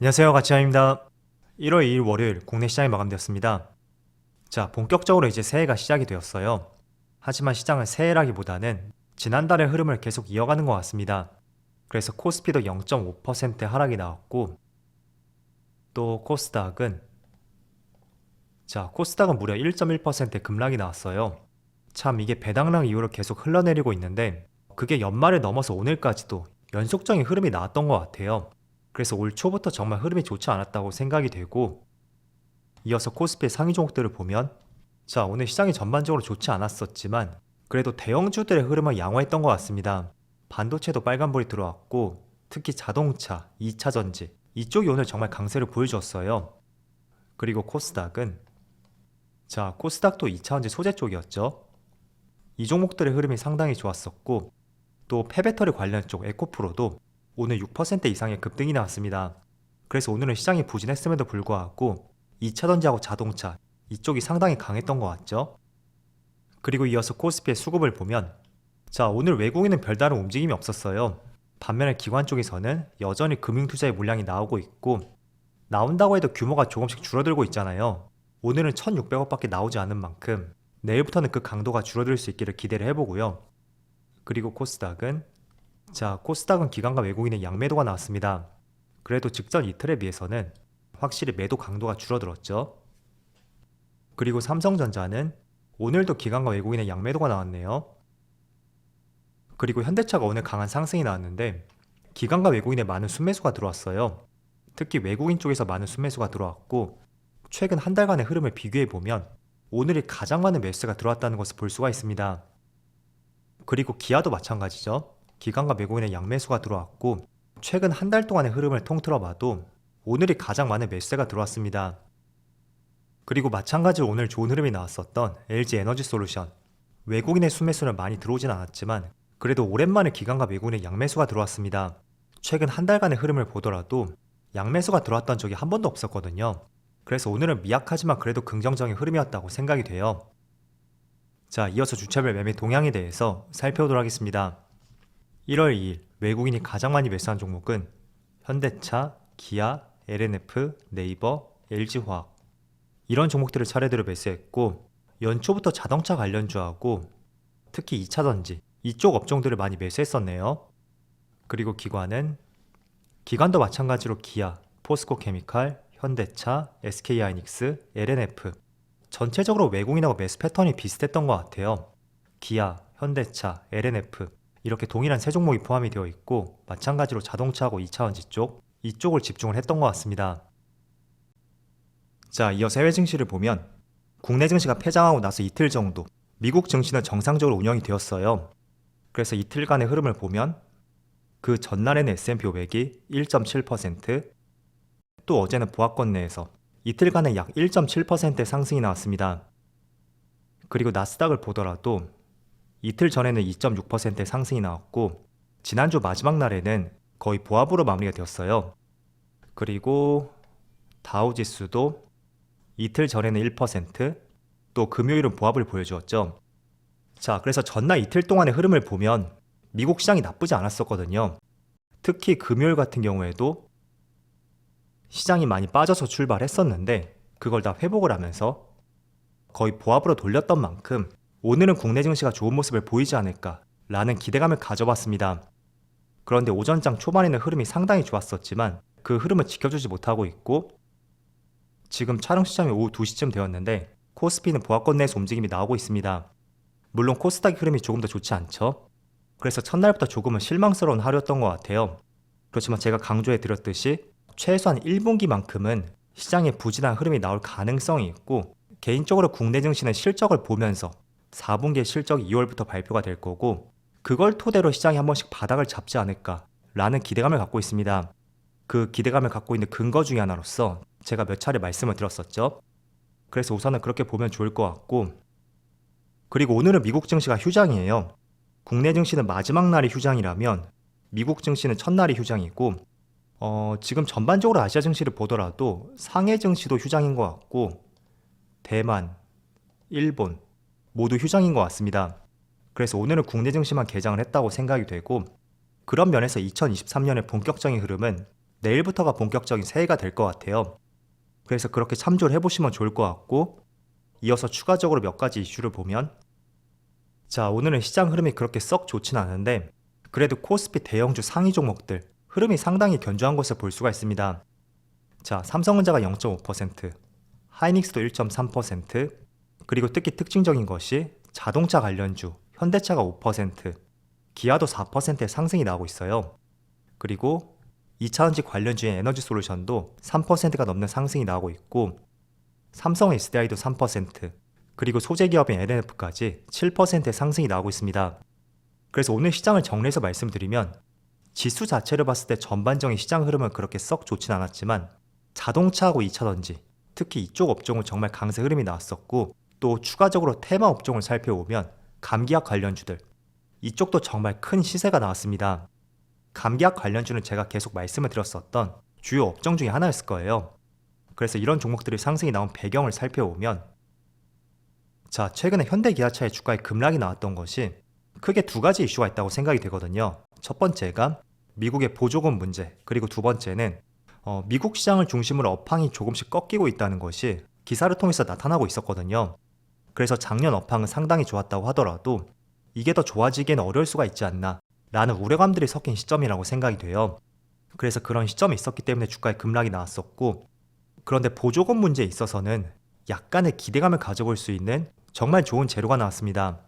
안녕하세요, 가치환입니다. 1월 2일 월요일 국내 시장이 마감되었습니다. 자, 본격적으로 이제 새해가 시작이 되었어요. 하지만 시장은 새해라기보다는 지난달의 흐름을 계속 이어가는 것 같습니다. 그래서 코스피도 0.5% 하락이 나왔고, 또 코스닥은 무려 1.1% 급락이 나왔어요. 참 이게 배당락 이후로 계속 흘러내리고 있는데, 그게 연말을 넘어서 오늘까지도 연속적인 흐름이 나왔던 것 같아요. 그래서 올 초부터 정말 흐름이 좋지 않았다고 생각이 되고, 이어서 코스피의 상위 종목들을 보면, 자, 오늘 시장이 전반적으로 좋지 않았었지만 그래도 대형주들의 흐름을 양호했던 것 같습니다. 반도체도 빨간불이 들어왔고, 특히 자동차, 2차전지 이쪽이 오늘 정말 강세를 보여주었어요. 그리고 코스닥도 2차전지 소재 쪽이었죠. 이 종목들의 흐름이 상당히 좋았었고, 또 폐배터리 관련 쪽 에코프로도 오늘 6% 이상의 급등이 나왔습니다. 그래서 오늘은 시장이 부진했음에도 불구하고 2차전지하고 자동차 이쪽이 상당히 강했던 것 같죠. 그리고 이어서 코스피의 수급을 보면, 자, 오늘 외국인은 별다른 움직임이 없었어요. 반면에 기관 쪽에서는 여전히 금융투자의 물량이 나오고 있고, 나온다고 해도 규모가 조금씩 줄어들고 있잖아요. 오늘은 1600억밖에 나오지 않은 만큼 내일부터는 그 강도가 줄어들 수 있기를 기대를 해보고요. 그리고 코스닥은 기관과 외국인의 양매도가 나왔습니다. 그래도 직전 이틀에 비해서는 확실히 매도 강도가 줄어들었죠. 그리고 삼성전자는 오늘도 기관과 외국인의 양매도가 나왔네요. 그리고 현대차가 오늘 강한 상승이 나왔는데, 기관과 외국인의 많은 순매수가 들어왔어요. 특히 외국인 쪽에서 많은 순매수가 들어왔고, 최근 한 달간의 흐름을 비교해보면 오늘이 가장 많은 매수가 들어왔다는 것을 볼 수가 있습니다. 그리고 기아도 마찬가지죠. 기관과 외국인의 양매수가 들어왔고, 최근 한 달 동안의 흐름을 통틀어 봐도 오늘이 가장 많은 매수세가 들어왔습니다. 그리고 마찬가지로 오늘 좋은 흐름이 나왔었던 LG에너지솔루션, 외국인의 순매수는 많이 들어오진 않았지만 그래도 오랜만에 기관과 외국인의 양매수가 들어왔습니다. 최근 한 달간의 흐름을 보더라도 양매수가 들어왔던 적이 한 번도 없었거든요. 그래서 오늘은 미약하지만 그래도 긍정적인 흐름이었다고 생각이 돼요. 자, 이어서 주차별 매매 동향에 대해서 살펴보도록 하겠습니다. 1월 2일 외국인이 가장 많이 매수한 종목은 현대차, 기아, LNF, 네이버, LG화학 이런 종목들을 차례대로 매수했고, 연초부터 자동차 관련주하고 특히 2차전지 이쪽 업종들을 많이 매수했었네요. 그리고 기관도 마찬가지로 기아, 포스코케미칼, 현대차, SK하이닉스, LNF 전체적으로 외국인하고 매수 패턴이 비슷했던 것 같아요. 기아, 현대차, LNF 이렇게 동일한 세 종목이 포함이 되어 있고, 마찬가지로 자동차하고 2차전지 이쪽을 집중을 했던 것 같습니다. 자, 이어서 해외 증시를 보면 국내 증시가 폐장하고 나서 이틀 정도 미국 증시는 정상적으로 운영이 되었어요. 그래서 이틀간의 흐름을 보면 그 전날에는 S&P 500이 1.7%, 또 어제는 보합권 내에서 이틀간에 약 1.7%의 상승이 나왔습니다. 그리고 나스닥을 보더라도 이틀 전에는 2.6%의 상승이 나왔고, 지난주 마지막 날에는 거의 보합으로 마무리가 되었어요. 그리고 다우지수도 이틀 전에는 1%, 또 금요일은 보합을 보여주었죠. 자, 그래서 전날 이틀 동안의 흐름을 보면 미국 시장이 나쁘지 않았었거든요. 특히 금요일 같은 경우에도 시장이 많이 빠져서 출발했었는데 그걸 다 회복을 하면서 거의 보합으로 돌렸던 만큼 오늘은 국내 증시가 좋은 모습을 보이지 않을까라는 기대감을 가져봤습니다. 그런데 오전장 초반에는 흐름이 상당히 좋았었지만 그 흐름을 지켜주지 못하고 있고, 지금 촬영 시점이 오후 2시쯤 되었는데 코스피는 보합권 내에서 움직임이 나오고 있습니다. 물론 코스닥의 흐름이 조금 더 좋지 않죠. 그래서 첫날부터 조금은 실망스러운 하루였던 것 같아요. 그렇지만 제가 강조해 드렸듯이 최소한 1분기만큼은 시장의 부진한 흐름이 나올 가능성이 있고, 개인적으로 국내 증시는 실적을 보면서 4분기의 실적이 2월부터 발표가 될 거고, 그걸 토대로 시장이 한 번씩 바닥을 잡지 않을까라는 기대감을 갖고 있습니다. 그 기대감을 갖고 있는 근거 중에 하나로서 제가 몇 차례 말씀을 드렸었죠. 그래서 우선은 그렇게 보면 좋을 것 같고, 그리고 오늘은 미국 증시가 휴장이에요. 국내 증시는 마지막 날이 휴장이라면 미국 증시는 첫날이 휴장이고, 지금 전반적으로 아시아 증시를 보더라도 상해 증시도 휴장인 것 같고, 대만, 일본 모두 휴장인 것 같습니다. 그래서 오늘은 국내 증시만 개장을 했다고 생각이 되고, 그런 면에서 2023년의 본격적인 흐름은 내일부터가 본격적인 새해가 될 것 같아요. 그래서 그렇게 참조를 해보시면 좋을 것 같고, 이어서 추가적으로 몇 가지 이슈를 보면, 자, 오늘은 시장 흐름이 그렇게 썩 좋진 않은데 그래도 코스피 대형주 상위 종목들 흐름이 상당히 견조한 것을 볼 수가 있습니다. 자, 삼성전자가 0.5%, 하이닉스도 1.3%, 그리고 특히 특징적인 것이 자동차 관련주 현대차가 5%, 기아도 4%의 상승이 나오고 있어요. 그리고 2차전지 관련주인 에너지솔루션도 3%가 넘는 상승이 나오고 있고, 삼성 SDI도 3%, 그리고 소재기업인 LNF까지 7%의 상승이 나오고 있습니다. 그래서 오늘 시장을 정리해서 말씀드리면, 지수 자체를 봤을 때 전반적인 시장 흐름은 그렇게 썩 좋진 않았지만 자동차하고 2차전지, 특히 이쪽 업종은 정말 강세 흐름이 나왔었고, 또 추가적으로 테마 업종을 살펴보면 감기약 관련주들, 이쪽도 정말 큰 시세가 나왔습니다. 감기약 관련주는 제가 계속 말씀을 드렸었던 주요 업종 중에 하나였을 거예요. 그래서 이런 종목들이 상승이 나온 배경을 살펴보면, 자, 최근에 현대기아차의 주가에 급락이 나왔던 것이 크게 두 가지 이슈가 있다고 생각이 되거든요. 첫 번째가 미국의 보조금 문제, 그리고 두 번째는 미국 시장을 중심으로 업황이 조금씩 꺾이고 있다는 것이 기사를 통해서 나타나고 있었거든요. 그래서 작년 업황은 상당히 좋았다고 하더라도 이게 더 좋아지기에는 어려울 수가 있지 않나 라는 우려감들이 섞인 시점이라고 생각이 돼요. 그래서 그런 시점이 있었기 때문에 주가에 급락이 나왔었고, 그런데 보조금 문제에 있어서는 약간의 기대감을 가져볼 수 있는 정말 좋은 재료가 나왔습니다.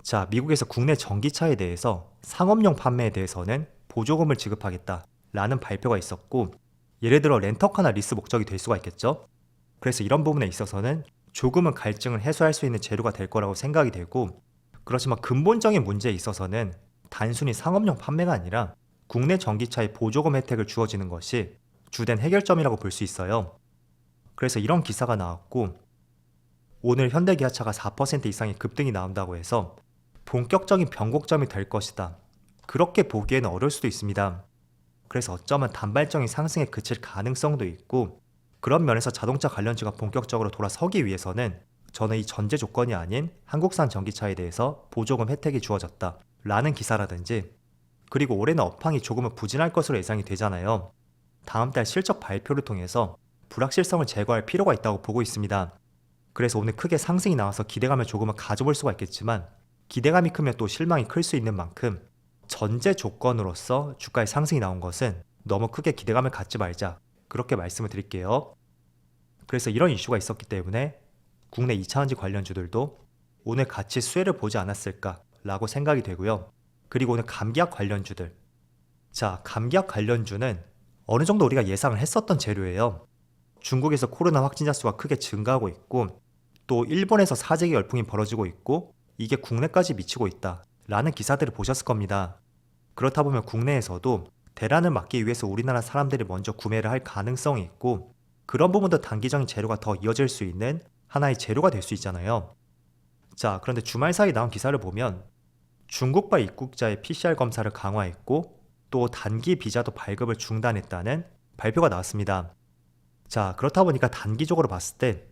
자, 미국에서 국내 전기차에 대해서 상업용 판매에 대해서는 보조금을 지급하겠다라는 발표가 있었고, 예를 들어 렌터카나 리스 목적이 될 수가 있겠죠. 그래서 이런 부분에 있어서는 조금은 갈증을 해소할 수 있는 재료가 될 거라고 생각이 되고, 그렇지만 근본적인 문제에 있어서는 단순히 상업용 판매가 아니라 국내 전기차의 보조금 혜택을 주어지는 것이 주된 해결점이라고 볼 수 있어요. 그래서 이런 기사가 나왔고, 오늘 현대기아차가 4% 이상의 급등이 나온다고 해서 본격적인 변곡점이 될 것이다, 그렇게 보기에는 어려울 수도 있습니다. 그래서 어쩌면 단발적인 상승에 그칠 가능성도 있고, 그런 면에서 자동차 관련주가 본격적으로 돌아서기 위해서는 저는 이 전제 조건이 아닌 한국산 전기차에 대해서 보조금 혜택이 주어졌다 라는 기사라든지, 그리고 올해는 업황이 조금은 부진할 것으로 예상이 되잖아요. 다음 달 실적 발표를 통해서 불확실성을 제거할 필요가 있다고 보고 있습니다. 그래서 오늘 크게 상승이 나와서 기대감을 조금은 가져볼 수가 있겠지만, 기대감이 크면 또 실망이 클 수 있는 만큼 전제 조건으로서 주가의 상승이 나온 것은 너무 크게 기대감을 갖지 말자, 그렇게 말씀을 드릴게요. 그래서 이런 이슈가 있었기 때문에 국내 2차전지 관련주들도 오늘 같이 수혜를 보지 않았을까 라고 생각이 되고요. 그리고 오늘 감기약 관련주들, 자, 감기약 관련주는 어느 정도 우리가 예상을 했었던 재료예요. 중국에서 코로나 확진자 수가 크게 증가하고 있고, 또 일본에서 사재기 열풍이 벌어지고 있고, 이게 국내까지 미치고 있다 라는 기사들을 보셨을 겁니다. 그렇다 보면 국내에서도 대란을 막기 위해서 우리나라 사람들이 먼저 구매를 할 가능성이 있고, 그런 부분도 단기적인 재료가 더 이어질 수 있는 하나의 재료가 될 수 있잖아요. 자, 그런데 주말 사이 나온 기사를 보면 중국발 입국자의 PCR 검사를 강화했고, 또 단기 비자도 발급을 중단했다는 발표가 나왔습니다. 자, 그렇다 보니까 단기적으로 봤을 때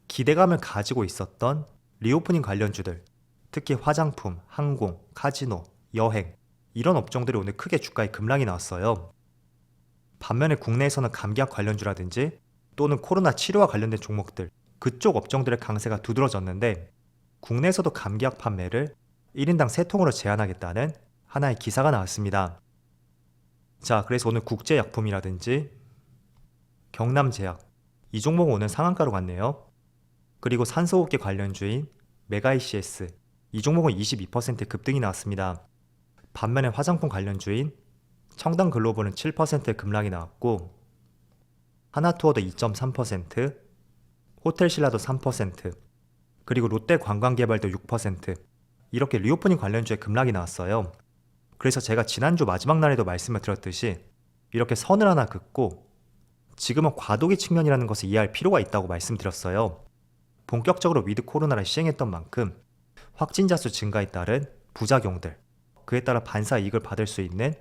기대감을 가지고 있었던 리오프닝 관련주들, 특히 화장품, 항공, 카지노, 여행, 이런 업종들이 오늘 크게 주가에 급락이 나왔어요. 반면에 국내에서는 감기약 관련주라든지 또는 코로나 치료와 관련된 종목들, 그쪽 업종들의 강세가 두드러졌는데, 국내에서도 감기약 판매를 1인당 3통으로 제한하겠다는 하나의 기사가 나왔습니다. 자, 그래서 오늘 국제약품이라든지 경남제약, 이 종목은 오늘 상한가로 갔네요. 그리고 산소호흡기 관련주인 메가이시에스, 이 종목은 22% 급등이 나왔습니다. 반면에 화장품 관련주인 청담글로벌은 7% 급락이 나왔고, 하나투어도 2.3%, 호텔신라도 3%, 그리고 롯데관광개발도 6%, 이렇게 리오프닝 관련주에 급락이 나왔어요. 그래서 제가 지난주 마지막 날에도 말씀을 드렸듯이 이렇게 선을 하나 긋고 지금은 과도기 측면이라는 것을 이해할 필요가 있다고 말씀드렸어요. 본격적으로 위드 코로나를 시행했던 만큼 확진자 수 증가에 따른 부작용들, 그에 따라 반사 이익을 받을 수 있는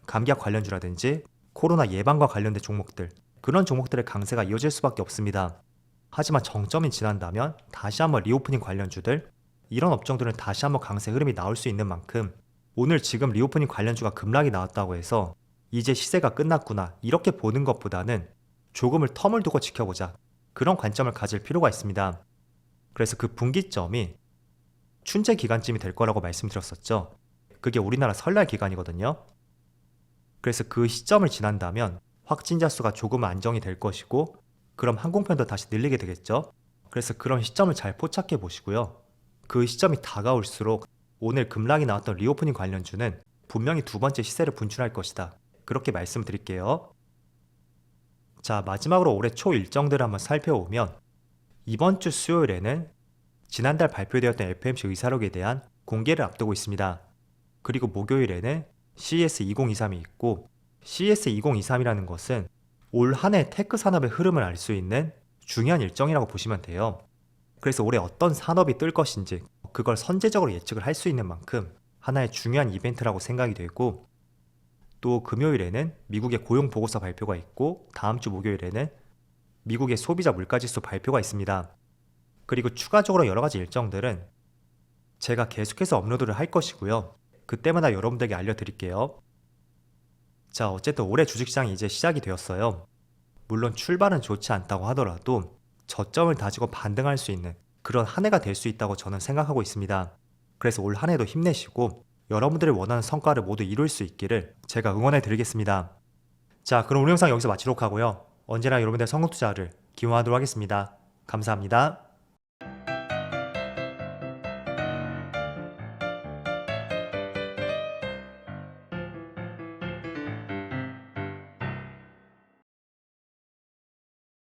감기약 관련주라든지 코로나 예방과 관련된 종목들, 그런 종목들의 강세가 이어질 수밖에 없습니다. 하지만 정점이 지난다면 다시 한번 리오프닝 관련주들, 이런 업종들은 다시 한번 강세 흐름이 나올 수 있는 만큼 오늘 지금 리오프닝 관련주가 급락이 나왔다고 해서 이제 시세가 끝났구나 이렇게 보는 것보다는 조금을 텀을 두고 지켜보자 그런 관점을 가질 필요가 있습니다. 그래서 그 분기점이 춘제 기간쯤이 될 거라고 말씀드렸었죠. 그게 우리나라 설날 기간이거든요. 그래서 그 시점을 지난다면 확진자 수가 조금 안정이 될 것이고 그럼 항공편도 다시 늘리게 되겠죠. 그래서 그런 시점을 잘 포착해 보시고요. 그 시점이 다가올수록 오늘 급락이 나왔던 리오프닝 관련주는 분명히 두 번째 시세를 분출할 것이다. 그렇게 말씀드릴게요. 자, 마지막으로 올해 초 일정들을 한번 살펴보면 이번 주 수요일에는 지난달 발표되었던 FMC 의사록에 대한 공개를 앞두고 있습니다. 그리고 목요일에는 CES 2023이 있고 CES 2023이라는 것은 올 한 해 테크 산업의 흐름을 알 수 있는 중요한 일정이라고 보시면 돼요. 그래서 올해 어떤 산업이 뜰 것인지 그걸 선제적으로 예측을 할 수 있는 만큼 하나의 중요한 이벤트라고 생각이 되고 또 금요일에는 미국의 고용 보고서 발표가 있고 다음 주 목요일에는 미국의 소비자 물가지수 발표가 있습니다. 그리고 추가적으로 여러 가지 일정들은 제가 계속해서 업로드를 할 것이고요. 그때마다 여러분들에게 알려드릴게요. 자, 어쨌든 올해 주식시장이 이제 시작이 되었어요. 물론 출발은 좋지 않다고 하더라도 저점을 다지고 반등할 수 있는 그런 한 해가 될 수 있다고 저는 생각하고 있습니다. 그래서 올 한 해도 힘내시고 여러분들이 원하는 성과를 모두 이룰 수 있기를 제가 응원해 드리겠습니다. 자, 그럼 오늘 영상 여기서 마치도록 하고요. 언제나 여러분들의 성공 투자를 기원하도록 하겠습니다. 감사합니다.